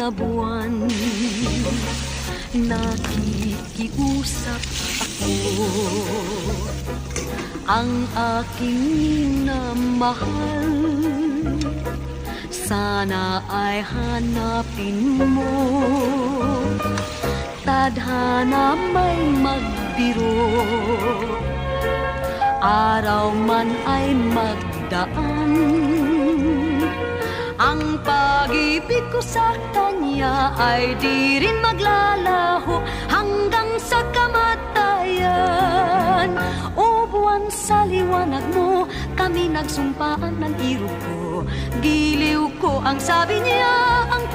na buwan, nakikiusap ako. Ang aking minamahal, sana ay hanapin mo. Tadhana may magbiro, araw man ay magdaan. Ang pag-ibig ko sa kanya ay di rin maglalaho hanggang sa kamatayan. O buwan, sa liwanag mo kami nagsumpaan ng irog ko. Giliw ko ang sabi niya, ang